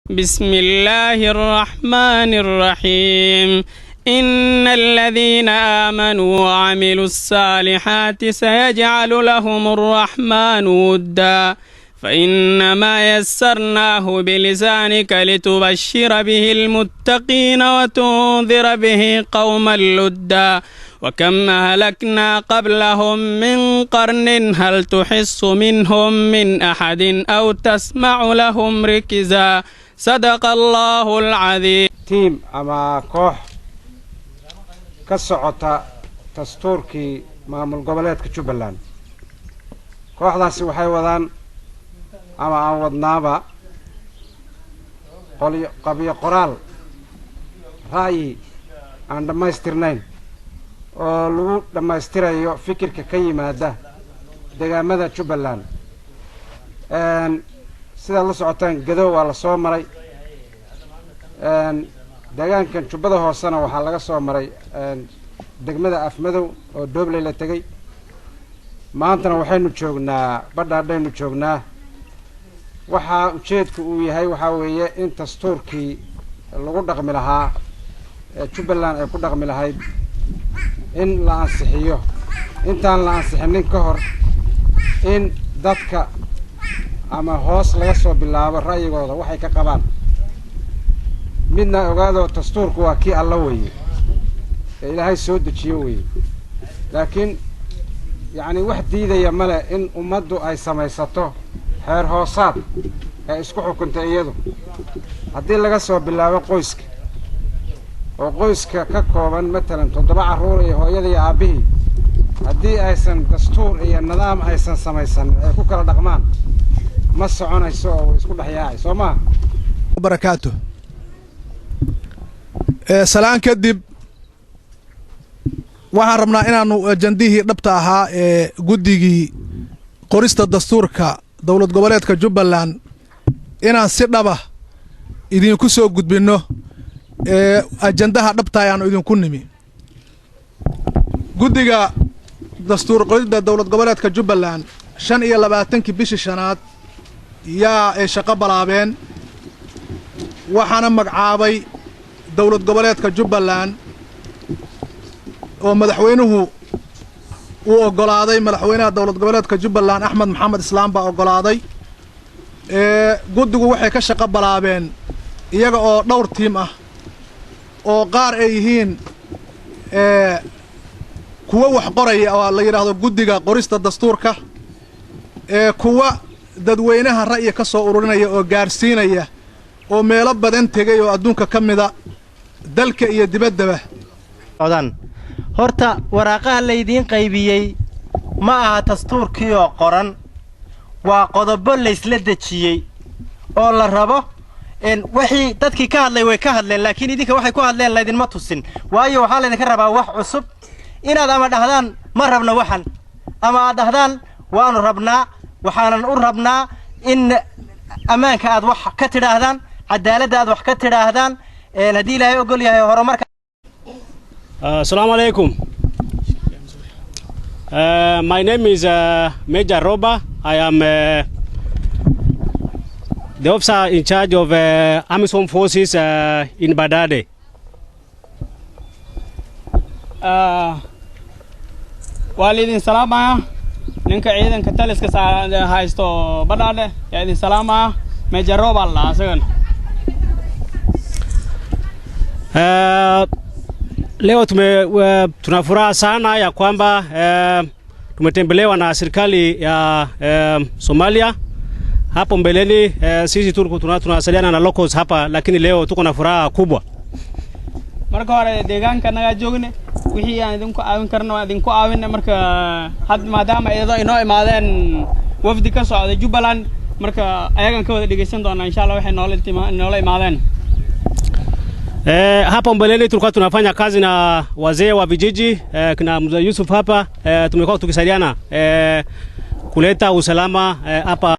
بسم الله الرحمن الرحيم إن الذين آمنوا وعملوا الصالحات سيجعل لهم الرحمن ودا فإنما يسرناه بلسانك لتبشر به المتقين وتنذر به قوما لدا وكم أهلكنا قبلهم من قرن هل تحس منهم من أحد أو تسمع لهم ركزا صدق الله العظيم. تيم أما كوح كسعوتا تستوركي مامل قبلات كجبلان كوح داسي وحي ودان أما عودنابا قبي قرال رأيي عندما يسترنين oo lagu dhamaystirayo fikirka ka yimaada deegaamada Jubbaland sida la socotaan Gadow waa la soo maray deegaankan Jubbada hoosana waxa laga soo maray degmada Afmadow oo Doobley la tagay maantana waxaynu joognaa badhaadhaynu joognaa waxa ujeedku uu yahay waxa weeye in dastuurkii lagu dhaqmi lahaa Jubbaland ay ku dhaqmi lahayd in la ansixiyo intaan la ansixinin ka hor in dadka ama hoos laga soo bilaabo ra'yigooda waxay ka qabaan midna ogaado dastuurku waa kii alla weeye ee Ilaahay soo dejiyo weeye laakiin yaani wax diidaya male in ummaddu ay samaysato xeer hoosaad ee isku xukunta iyadu haddii laga soo bilaabo qoyska oo qoyska ka kooban matalan 7 caruur iyo hooyada iyo aabihii haddii aysan dastuur iyo nidaam aysan samaysan ay ku kala dhaqmaan ma soconayso oo isku dhaxyaacay Soomaa barakaatu salaan kadib waxaan rabnaa inaanu ajandihii dhabta ahaa ee guddigii qorista dastuurka dawlad goboleedka Jubbaland inaan si dhaba idinku soo gudbino ajandaha dhabta ayaan idinku nimi guddiga dastuur qoridda dawlad goboleedka Jubbaland 25 bishii shanaad yaa ay shaqo balaabeen waxaana magacaabay dawlad goboleedka Jubbaland oo madaxweynuhu uu ogolaaday madaxweynaha dawlad goboleedka Jubbaland Axmed Maxamed Islaam baa ogolaaday guddigu waxay ka shaqo balaabeen iyaga oo dhowr tiim ah oo qaar ay yihiin kuwa wax qoraya oo la yiraahdo guddiga qorista dastuurka kuwa dadweynaha ra'yi ka soo ururinaya oo gaarsiinaya oo meelo badan tagay oo adduunka ka mida dalka iyo dibaddaba horta waraaqaha la idin qaybiyay ma aha dastuurkii oo qoran waa qodobo la isla dejiyay oo la rabo wixii dadkii ka hadlay way ka hadleen laakiin idinka waxay ku hadleen la idin ma tusin waayo waxa la idin ka rabaa wax cusub inaad ama dhahdaan ma rabna waxan ama aad dhahdaan waanu rabnaa waxaanan u rabnaa in amaanka aad wax ka tidhaahdaan cadaaladda aad wax ka tidhaahdaan hadii Ilaahay ogol yahay horumarka Assalamu alaikum. My name is Major Roba. I am the officer in charge of AMISOM forces in Badade. Walidin salama ninka ciidanka taliska haysto Badade yaa idin salama Major Roba la asagan Leo tunafuraha sana ya kwamba tumetembelewa na serikali ya Somalia. Hapo mbeleni sisi tunasaliana na locals hapa lakini leo tuko na furaha kubwa. Marka hore deegaanka naga joogne wixii aan idinku caawin karno idinku caawinna marka had maadaama ay inoo imaadeen wafdi ka socda Jubbaland marka ayagan ka wada dhageysan doona insha Allah waxay noola imaadeen. Hapa mbeleni tulikuwa tunafanya kazi na wazee wa vijiji kina Mzee Yusuf hapa tumekuwa tukisaidiana kuleta usalama hapa